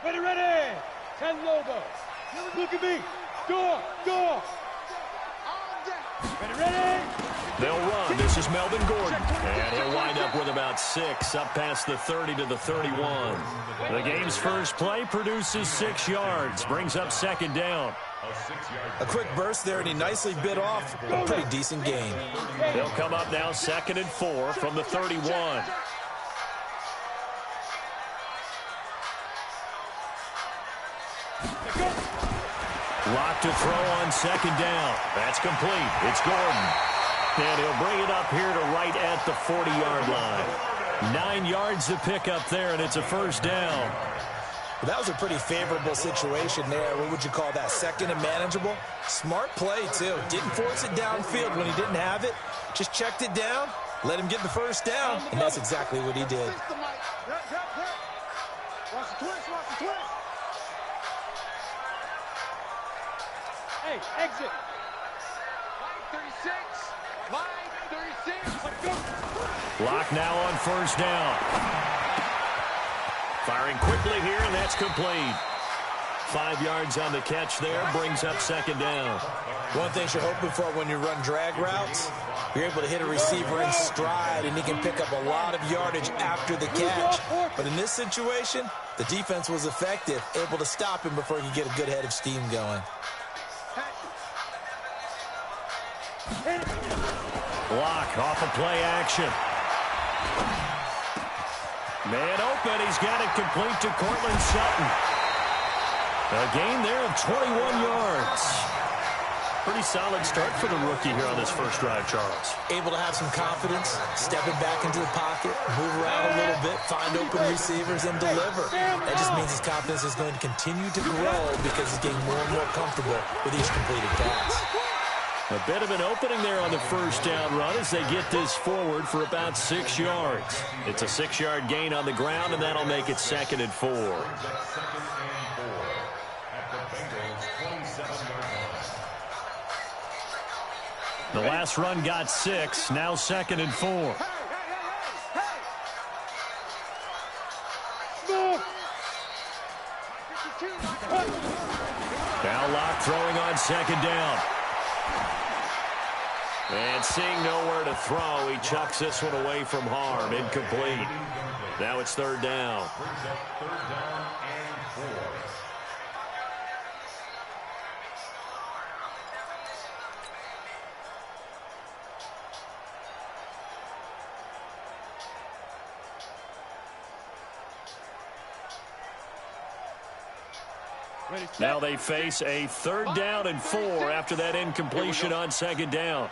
Ready, ready. 10 logos. Look at me. Door. Ready, ready. They'll run. This is Melvin Gordon. And he'll wind up with about 6 up past the 30 to the 31. The game's first play produces 6 yards. Brings up second down. A quick burst there, and he nicely bit off a pretty decent gain. They'll come up now 2nd and 4 from the 31. Lock to throw on 2nd down. That's complete. It's Gordon. And he'll bring it up here to right at the 40-yard line. 9 yards to pick up there, and it's a first down. Well, that was a pretty favorable situation there. What would you call that? 2nd and manageable? Smart play, too. Didn't force it downfield when he didn't have it. Just checked it down, let him get the first down, and that's exactly what he did. Watch the twist. Hey, exit. Line 36. Lock now on first down. Firing quickly here, and that's complete. 5 yards on the catch there, brings up second down. One thing you're hoping for when you run drag routes, you're able to hit a receiver in stride, and he can pick up a lot of yardage after the catch. But in this situation, the defense was effective, able to stop him before he could get a good head of steam going. Block off of play action. Man open. He's got it complete to Cortland Sutton. A gain there of 21 yards. Pretty solid start for the rookie here on this first drive, Charles. Able to have some confidence, stepping back into the pocket, move around a little bit, find open receivers, and deliver. That just means his confidence is going to continue to grow because he's getting more and more comfortable with each completed pass. A bit of an opening there on the first down run as they get this forward for about 6 yards. It's a 6-yard gain on the ground, and that'll make it 2nd and 4. The last run got 6, now 2nd and 4. Now Lock throwing on 2nd down. And seeing nowhere to throw, he chucks this one away from harm. Incomplete. Now it's 3rd down. Now they face a 3rd down and 4 after that incompletion on 2nd down.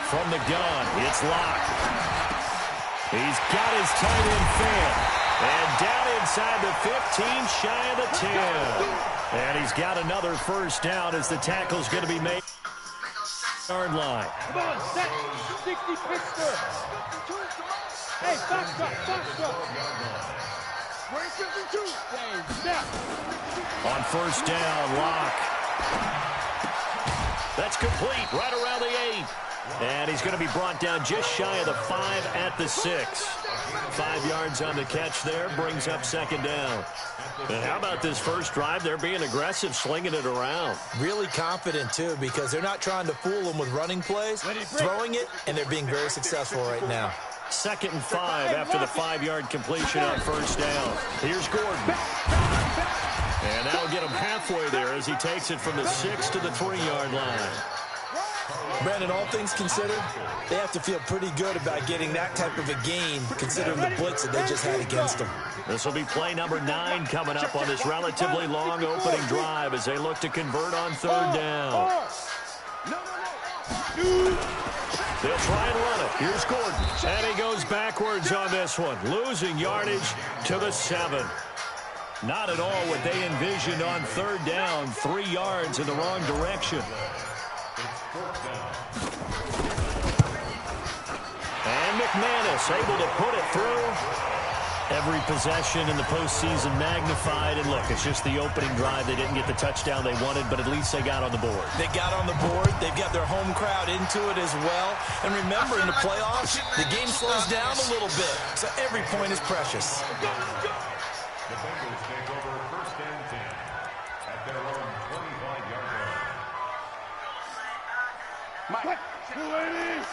From the gun, it's Lock. He's got his tight end fan. And down inside the 15, shy of the 10. And he's got another first down as the tackle's going to be made. Yard line. Come on, set. 60 Pittsburgh. Hey, box up. Where's 52? Step. On first down, Lock. That's complete right around the 8. And he's going to be brought down just shy of the 5 at the 6. 5 yards on the catch there, brings up 2nd down. And how about this first drive? They're being aggressive, slinging it around. Really confident, too, because they're not trying to fool them with running plays, throwing it, and they're being very successful right now. 2nd and 5 after the 5-yard completion on first down. Here's Gordon. And that'll get him halfway there as he takes it from the 6 to the 3-yard line. Brandon, all things considered, they have to feel pretty good about getting that type of a gain, considering the blitz that they just had against them. This will be play number 9 coming up on this relatively long opening drive as they look to convert on 3rd down. They'll try and run it. Here's Gordon. And he goes backwards on this one, losing yardage to the 7. Not at all what they envisioned on 3rd down, 3 yards in the wrong direction. And McManus able to put it through. Every possession in the postseason magnified. And look, it's just the opening drive. They didn't get the touchdown they wanted, but at least they got on the board. They got on the board. They've got their home crowd into it as well. And remember, in the playoffs, the game slows down a little bit. So every point is precious. The Bengals take over 1st and 10 at their own 25-yard line. Mike, 280.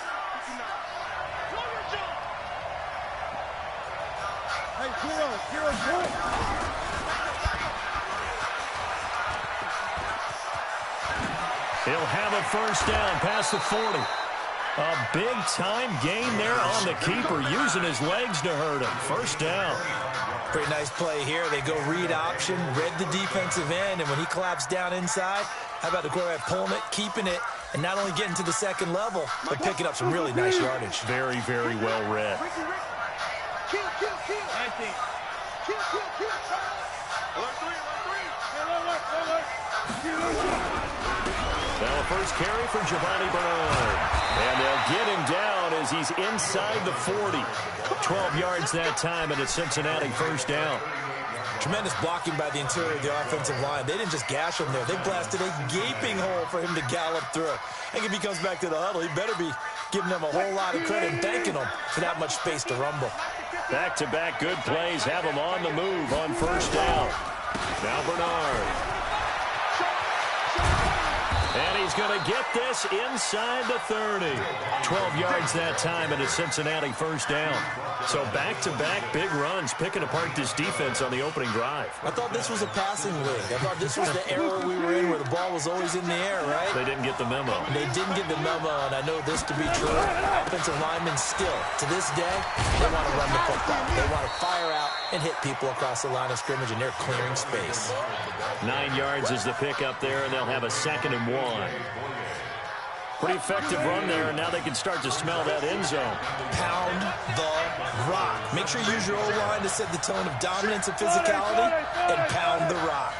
Hey, zero. He'll have a first down past the 40. A big-time gain there on the keeper, using his legs to hurt him. First down. Pretty nice play here. They go read option, read the defensive end, and when he collapsed down inside, how about the quarterback pulling it, keeping it, and not only getting to the second level, but picking up some really nice yardage. Very, very well read. Kill. Now a first carry for Giovanni Bernard. And they'll get him down as he's inside the 40. 12 yards that time, and it's Cincinnati first down. Tremendous blocking by the interior of the offensive line. They didn't just gash him there. They blasted a gaping hole for him to gallop through. I think if he comes back to the huddle, he better be giving them a whole lot of credit and thanking them for that much space to rumble. Back-to-back good plays have him on the move on first down. Now Bernard. And he's going to get this inside the 30. 12 yards that time, and it's Cincinnati first down. So back-to-back big runs, picking apart this defense on the opening drive. I thought this was a passing league. I thought this was the era we were in where the ball was always in the air, right? They didn't get the memo. They didn't get the memo, and I know this to be true. Offensive linemen still, to this day, they want to run the football. They want to fire out and hit people across the line of scrimmage, and they're clearing space. 9 yards is the pickup there, and they'll have a 2nd and 1. Pretty effective run there, and now they can start to smell that end zone. Pound the rock. Make sure you use your O-line to set the tone of dominance and physicality, and pound the rock.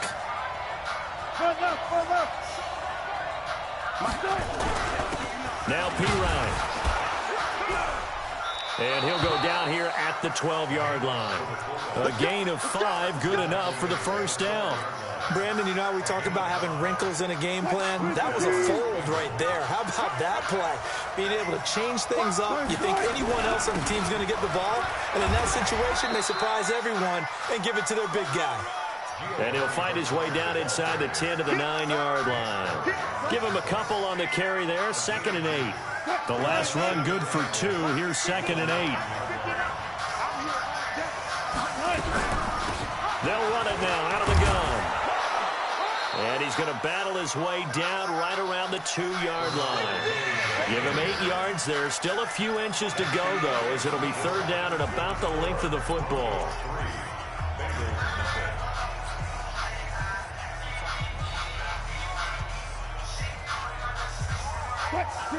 Now P-Ryan. And he'll go down here at the 12-yard line. A gain of 5, good enough for the first down. Brandon, you know how we talk about having wrinkles in a game plan? That was a fold right there. How about that play? Being able to change things up. You think anyone else on the team's going to get the ball, and in that situation, they surprise everyone and give it to their big guy. And he'll find his way down inside the 10 to the 9-yard line. Give him a couple on the carry there, 2nd and 8. The last run good for 2. Here's 2nd and 8. They'll run it now out of the gun. And he's going to battle his way down right around the 2-yard line. Give him 8 yards there. Still a few inches to go, though, as it'll be 3rd down and about the length of the football.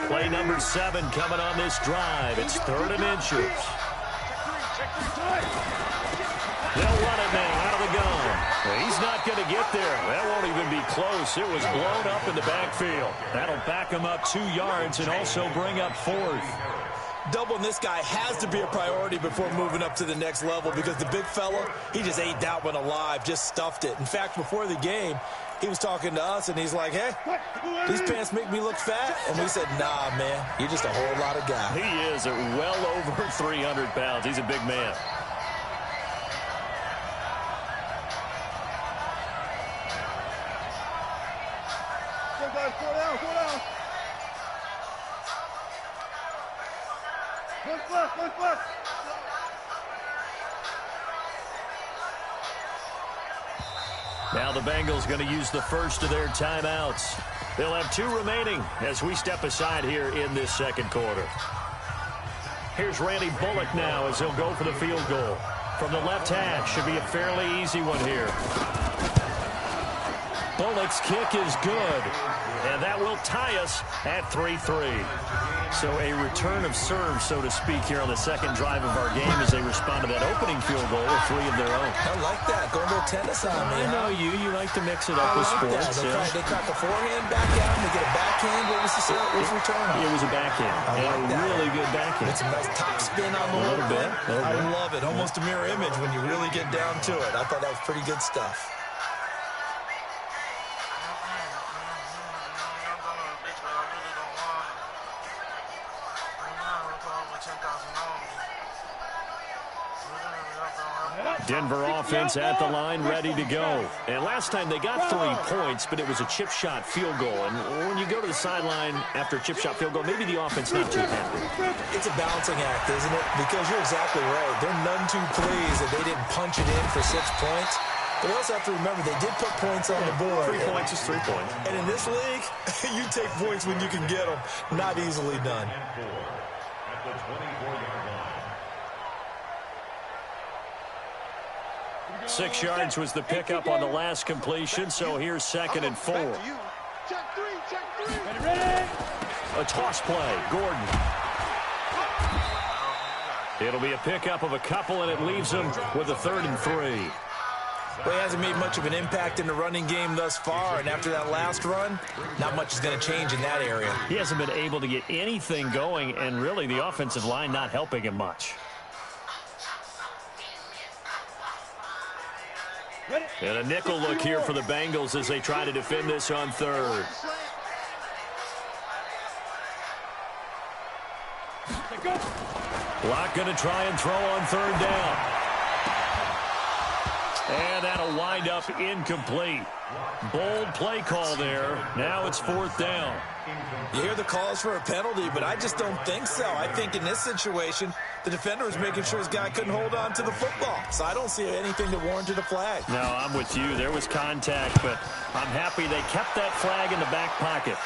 Play number 7 coming on this drive. It's 3rd and inches. They'll run it now out of the gun. He's not going to get there. That won't even be close. It was blown up in the backfield. That'll back him up 2 yards and also bring up 4th. Doubling this guy has to be a priority before moving up to the next level because the big fella, he just ate that one alive, just stuffed it. In fact, before the game, he was talking to us, and he's like, hey, these pants make me look fat? And we said, nah, man, you're just a whole lot of guy. He is at well over 300 pounds. He's a big man. Now the Bengals going to use the first of their timeouts. They'll have 2 remaining as we step aside here in this 2nd quarter. Here's Randy Bullock now as he'll go for the field goal. From the left hash, should be a fairly easy one here. Bullock's kick is good. And that will tie us at 3-3. So a return of serve, so to speak, here on the second drive of our game as they respond to that opening field goal with 3 of their own. I like that. Go a little tennis on me. I know you. You like to mix it up with sports. They crack a forehand back out, and they get a backhand. What was the return? It was a backhand. And a really good backhand. It's a nice top spin on the little bit. I love it. Almost a mirror image when you really get down to it. I thought that was pretty good stuff. Denver offense at the line, ready to go. And last time they got 3 points, but it was a chip shot field goal. And when you go to the sideline after a chip shot field goal, maybe the offense not too happy. It's a balancing act, isn't it? Because you're exactly right. They're none too pleased that they didn't punch it in for 6 points. But you also have to remember, they did put points on the board. 3 points is 3 points. And in this league, you take points when you can get them. Not easily done. At the 24-yard line. 6 yards was the pickup on the last completion, so here's 2nd and 4. Check three. Ready. A toss play, Gordon. It'll be a pickup of a couple, and it leaves him with a 3rd and 3. Well, he hasn't made much of an impact in the running game thus far, and after that last run, not much is going to change in that area. He hasn't been able to get anything going, and really the offensive line not helping him much. And a nickel look here for the Bengals as they try to defend this on 3rd. Block going to try and throw on 3rd down. And that'll wind up incomplete. Bold play call there. Now it's 4th down. You hear the calls for a penalty, but I just don't think so. I think in this situation, the defender was making sure his guy couldn't hold on to the football. So I don't see anything that warranted a flag. No, I'm with you. There was contact, but I'm happy they kept that flag in the back pocket.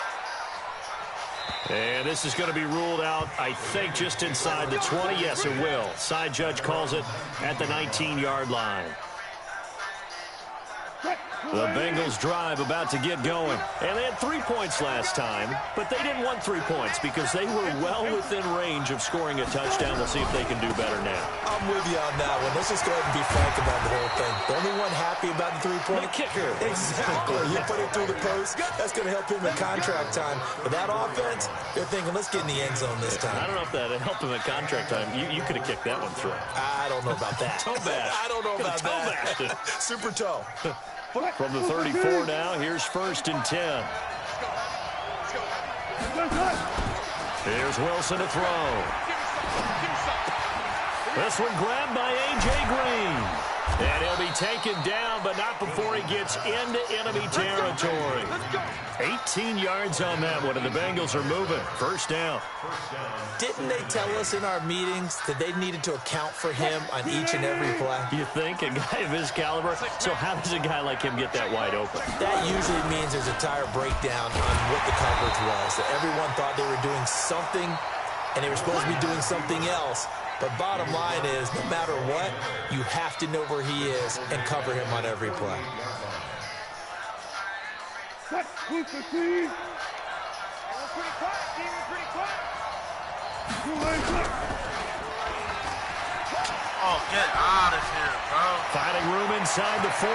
And this is going to be ruled out, I think, just inside the 20. Yes, it will. Side judge calls it at the 19-yard line. The Bengals drive about to get going. And they had 3 points last time, but they didn't want 3 points because they were well within range of scoring a touchdown. We'll see if they can do better now. I'm with you on that one. Let's just go ahead and be frank about the whole thing. The only one happy about the 3-point kicker. Exactly. You put it through the post. That's going to help him in contract time. But that offense, they're thinking, let's get in the end zone this time. I don't know if that helped him at contract time. You could have kicked that one through. I don't know about that. Toe bash. I don't know about that. Super toe. From the 34 now, here's 1st and 10. Here's Wilson to throw. This one grabbed by A.J. Green. And he'll be taken down, but not before he gets into enemy territory. 18 yards on that one, and the Bengals are moving. 1st down. Didn't they tell us in our meetings that they needed to account for him on each and every play? You think? A guy of his caliber? So how does a guy like him get that wide open? That usually means there's a tire breakdown on what the coverage was. That everyone thought they were doing something, and they were supposed to be doing something else. But bottom line is, no matter what, you have to know where he is and cover him on every play. Oh, get out of here, bro. Finding room inside the 40.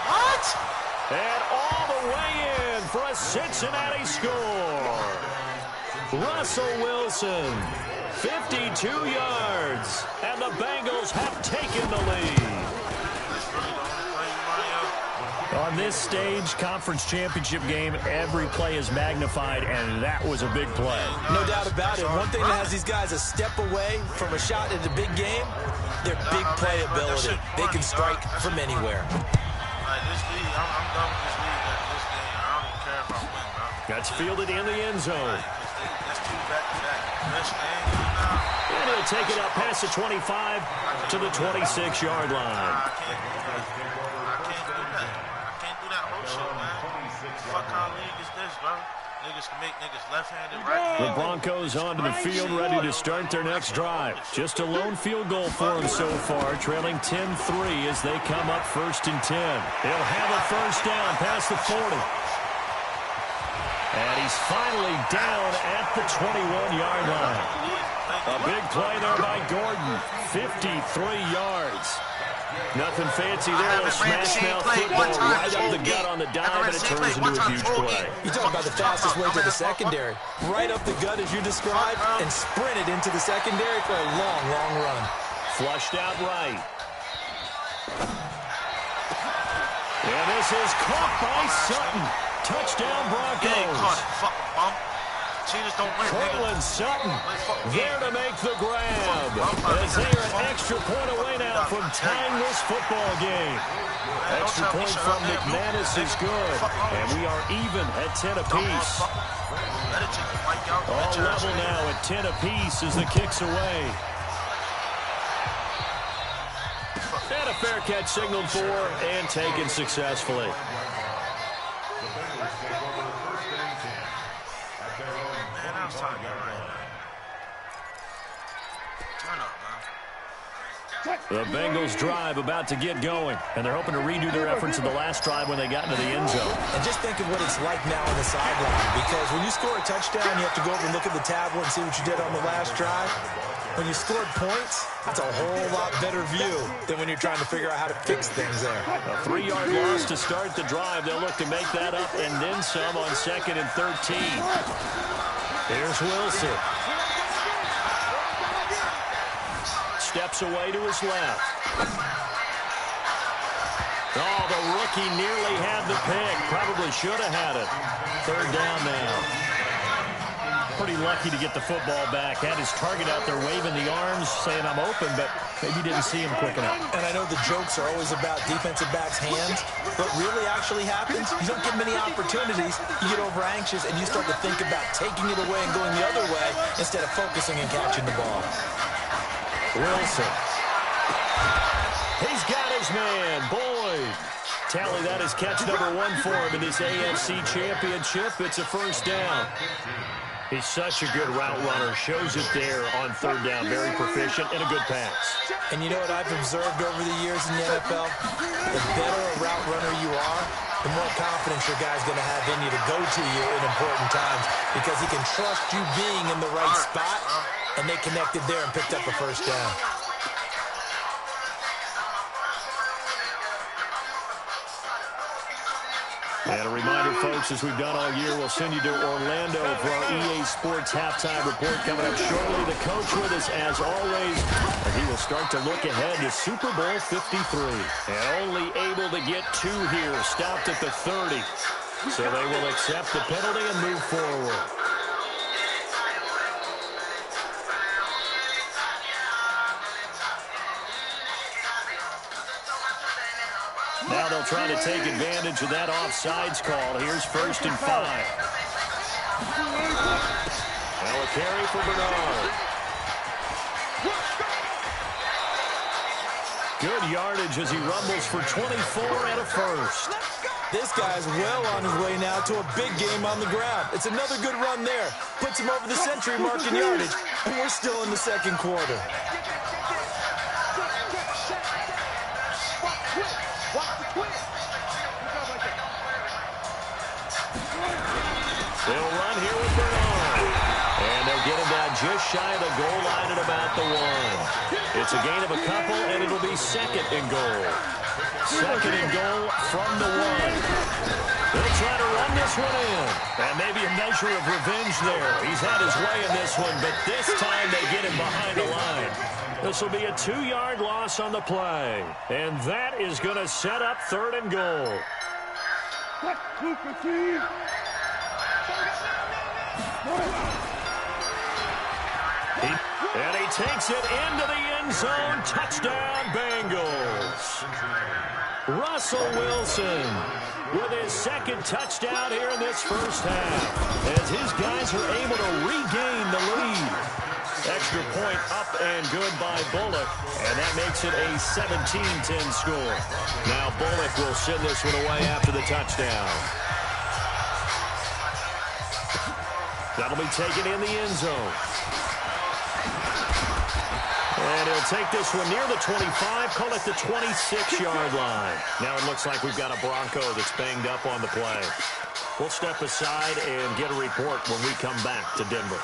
What? And all the way in for a Cincinnati score. Russell Wilson, 52 yards, and the Bengals have taken the lead. On this stage, conference championship game, every play is magnified, and that was a big play. No doubt about it. One thing that has these guys a step away from a shot at a big game, their big play ability. They can strike from anywhere. Like this league, I'm done with this league. Like this game, I don't even care if I win, bro. That's fielded in the end zone. That's 2 back-to-back. Best thing, you know. And he'll take it up past the 25 to the 26-yard line. I can't do that. I can't do that whole shit, man. Fuck kind of league is this, bro? Niggas can make niggas left-handed, right-handed. The Broncos onto the field, ready to start their next drive. Just a lone field goal for them so far, trailing 10-3 as they come up 1st and 10. They'll have a first down past the 40. And he's finally down at the 21-yard line. A big play there by Gordon, 53 yards. Nothing fancy there. A smash mouth football right up the gut on the dive, and it turns into a huge play. You talk about the fastest way to the secondary. Right up the gut as you described, and sprinted into the secondary for a long, long run. Flushed out right. And this is caught by Sutton. Touchdown Broncos. Fucking bump. Cheaters don't win. Cortland Sutton there to make the grab. As they are an extra point away now from tying this football game. Extra point from McManus is good. And we are even at 10 apiece. All level now at 10 apiece as the kick's away. And a fair catch signaled for and taken successfully. The Bengals drive about to get going, and they're hoping to redo their efforts in the last drive when they got into the end zone. And just think of what it's like now on the sideline, because when you score a touchdown, you have to go over and look at the tablet and see what you did on the last drive. When you scored points, that's a whole lot better view than when you're trying to figure out how to fix things there. A 3-yard loss to start the drive. They'll look to make that up and then some on 2nd and 13. Here's Wilson. Steps away to his left. Oh, the rookie nearly had the pick. Probably should have had it. 3rd down now. Pretty lucky to get the football back. Had his target out there waving the arms, saying I'm open, but maybe didn't see him quick enough. And I know the jokes are always about defensive backs' hands. What really actually happens, you don't get many opportunities. You get over anxious, and you start to think about taking it away and going the other way instead of focusing and catching the ball. Wilson. He's got his man, Boyd. Tally that is catch number 1 for him in this AFC Championship. It's a first down. He's such a good route runner. Shows it there on 3rd down. Very proficient and a good pass. And you know what I've observed over the years in the NFL? The better a route runner you are, the more confidence your guy's going to have in you to go to you in important times, because he can trust you being in the right spot, and they connected there and picked up a first down. And a reminder, folks, as we've done all year, we'll send you to Orlando for our EA Sports halftime report coming up shortly. The coach with us, as always, and he will start to look ahead to Super Bowl 53. And only able to get 2 here, stopped at the 30. So they will accept the penalty and move forward. Now they'll try to take advantage of that offsides call. Here's 1st and 5. Now a carry for Bernard. Good yardage as he rumbles for 24 and a first. This guy's well on his way now to a big game on the ground. It's another good run there. Puts him over the century mark in yardage, and we're still in the 2nd quarter. They'll run here with Bernard. And they'll get him down just shy of the goal line at about the 1. It's a gain of a couple, and it'll be 2nd and goal. 2nd and goal from the 1. They'll try to run this one in. And maybe a measure of revenge there. He's had his way in this one, but this time they get him behind the line. This will be a 2-yard loss on the play. And that is going to set up 3rd and goal. And he takes it into the end zone. Touchdown, Bengals. Russell Wilson with his 2nd touchdown here in this first half, as his guys are able to regain the lead. Extra point up and good by Bullock, and that makes it a 17-10 score. Now Bullock will send this one away after the touchdown. That'll be taken in the end zone. And he'll take this one near the 25, call it the 26-yard line. Now it looks like we've got a Bronco that's banged up on the play. We'll step aside and get a report when we come back to Denver.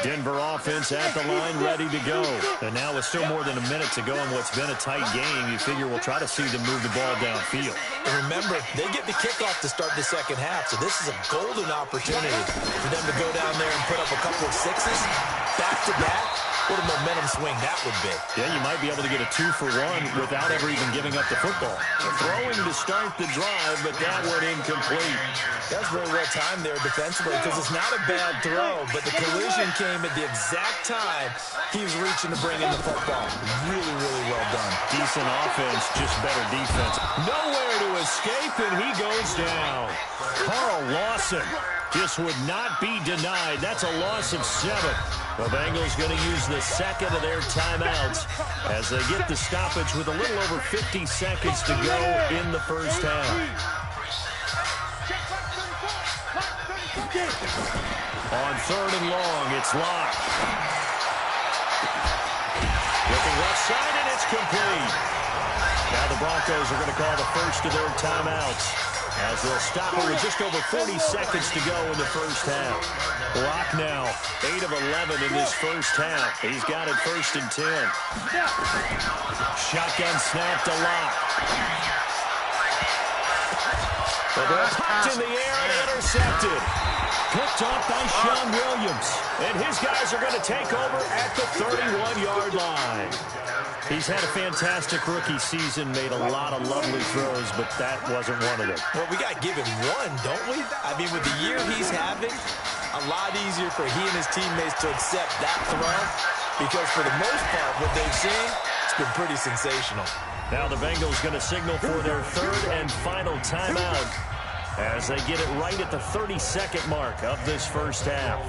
Denver offense at the line, ready to go. And now with still more than a minute to go in what's been a tight game, you figure we'll try to see them move the ball downfield. And remember, they get the kickoff to start the second half, so this is a golden opportunity for them to go down there and put up a couple of sixes back-to-back. What a momentum swing that would be. Yeah, you might be able to get a 2-for-1 without ever even giving up the football. Throwing to start the drive, but that went incomplete. That's very well timed there defensively because it's not a bad throw, but the collision came at the exact time he was reaching to bring in the football. Really, really well done. Decent offense, just better defense. Nowhere to escape, and he goes down. Carl Lawson just would not be denied. That's a loss of 7. The Bengals going to use the second of their timeouts as they get the stoppage with a little over 50 seconds to go in the first half. On 3rd and long, it's locked. Looking left side, and it's complete. Now the Broncos are going to call the first of their timeouts as they'll stop it with just over 40 seconds to go in the first half. Lock now, 8 of 11 in this first half. He's got it 1st and 10. Shotgun snap to Lock. The ball popped in the air and intercepted. Picked off by Sean Williams. And his guys are going to take over at the 31-yard line. He's had a fantastic rookie season, made a lot of lovely throws, but that wasn't one of them. Well, we got to give him one, don't we? I mean, with the year he's having, a lot easier for he and his teammates to accept that throw because for the most part, what they've seen, it's been pretty sensational. Now the Bengals going to signal for their 3rd and final timeout as they get it right at the 32nd mark of this first half.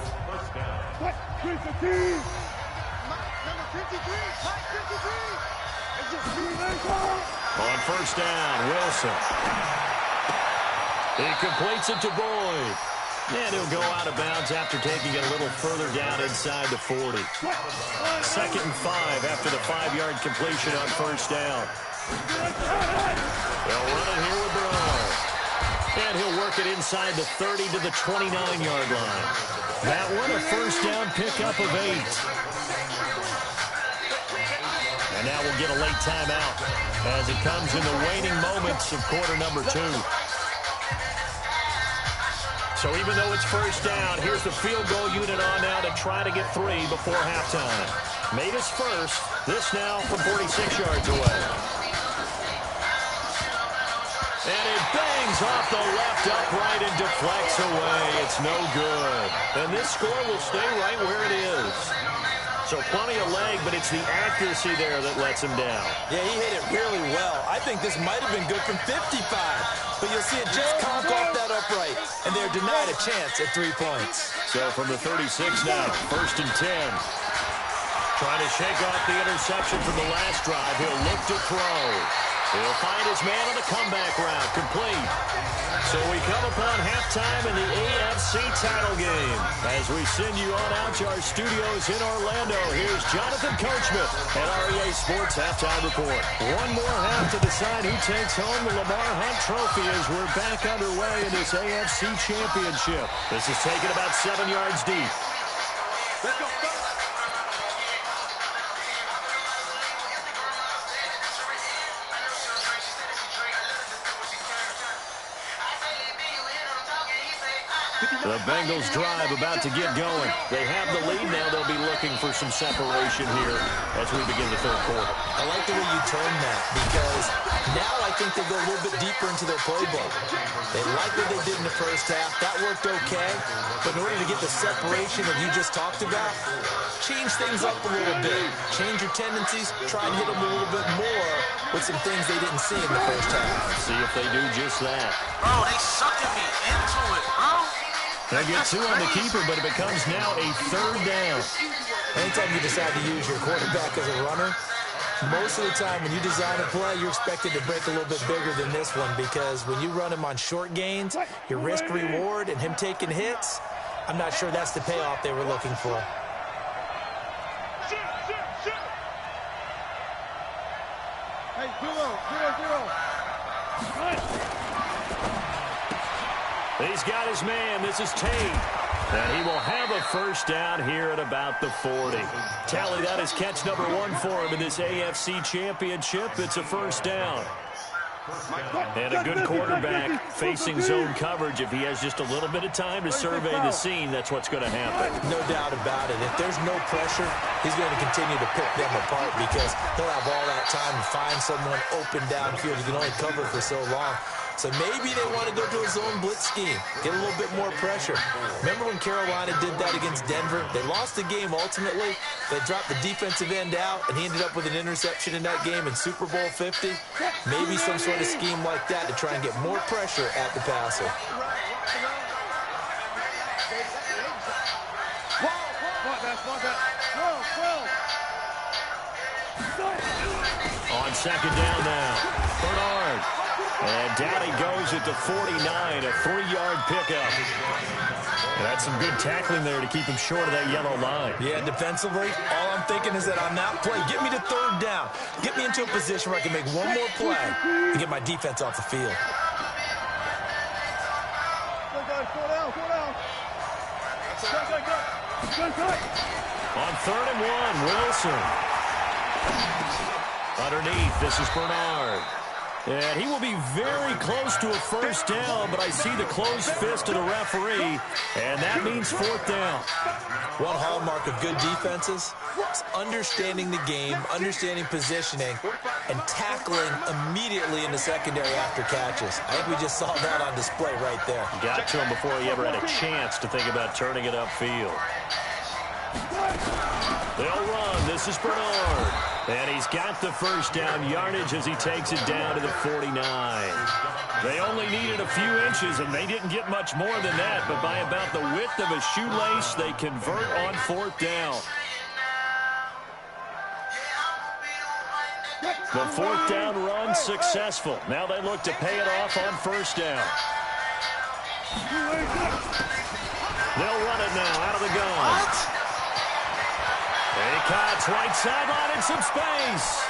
On 1st down, Wilson. He completes it to Boyd. And he'll go out of bounds after taking it a little further down inside the 40. 2nd and 5 after the 5-yard completion on 1st down. They'll run it here with Brown. And he'll work it inside the 30 to the 29-yard line. That one a 1st down pickup of 8. And now we'll get a late timeout as it comes in the waning moments of quarter number 2. So even though it's 1st down, here's the field goal unit on now to try to get 3 before halftime. Made his first. This now from 46 yards away. And it bangs off the left upright and deflects away. It's no good. And this score will stay right where it is. So plenty of leg, but it's the accuracy there that lets him down. Yeah, he hit it really well. I think this might have been good from 55. But you'll see it just conk off that upright. And they're denied a chance at 3 points. So from the 36 now, 1st and 10. Trying to shake off the interception from the last drive. He'll look to throw. He'll find his man on the comeback route. Complete. So we come upon halftime in the AFC title game. As we send you on out to our studios in Orlando, here's Jonathan Coachman at REA Sports Halftime Report. One more half to decide who takes home the Lamar Hunt Trophy as we're back underway in this AFC Championship. This is taken about 7 yards deep. Let's go. The Bengals drive about to get going. They have the lead now. They'll be looking for some separation here as we begin the 3rd quarter. I like the way you turn that because now I think they go a little bit deeper into their playbook. They like what they did in the first half. That worked okay. But in order to get the separation that you just talked about, change things up a little bit. Change your tendencies. Try and hit them a little bit more with some things they didn't see in the first half. See if they do just that. Bro, they sucking me into it, bro. They get 2 on the keeper, but it becomes now a 3rd down. Anytime you decide to use your quarterback as a runner, Most of the time when you design a play, you're expected to break a little bit bigger than this one because when you run him on short gains, your risk-reward and him taking hits, I'm not sure that's the payoff they were looking for. Hey, 0-0-0. He's got his man. This is Tate. And he will have a first down here at about the 40. Tally, that is catch number 1 for him in this AFC Championship. It's a first down. And a good quarterback facing zone coverage. If he has just a little bit of time to survey the scene, that's what's going to happen. No doubt about it. If there's no pressure, he's going to continue to pick them apart because he'll have all that time to find someone open downfield. He can only cover for so long. So maybe they want to go to a zone blitz scheme, get a little bit more pressure. Remember when Carolina did that against Denver? They lost the game ultimately. They dropped the defensive end out, and he ended up with an interception in that game in Super Bowl 50. Maybe some sort of scheme like that to try and get more pressure at the passer. On second down now, Bernard. And down he goes at the 49, a 3-yard pickup. And that's some good tackling there to keep him short of that yellow line. Yeah, defensively, all I'm thinking is that on that play, get me to third down. Get me into a position where I can make one more play and get my defense off the field. On 3rd and 1, Wilson. Underneath, this is Bernard. And he will be very close to a first down, but I see the closed fist of the referee, and that means 4th down. One hallmark of good defenses is understanding the game, understanding positioning, and tackling immediately in the secondary after catches. I think we just saw that on display right there. Got to him before he ever had a chance to think about turning it upfield. They'll run. This is Bernard. And he's got the first down yardage as he takes it down to the 49. They only needed a few inches, and they didn't get much more than that. But by about the width of a shoelace, they convert on 4th down. The 4th down run successful. Now they look to pay it off on 1st down. They'll run it now out of the gun. Cuts right sideline in some space.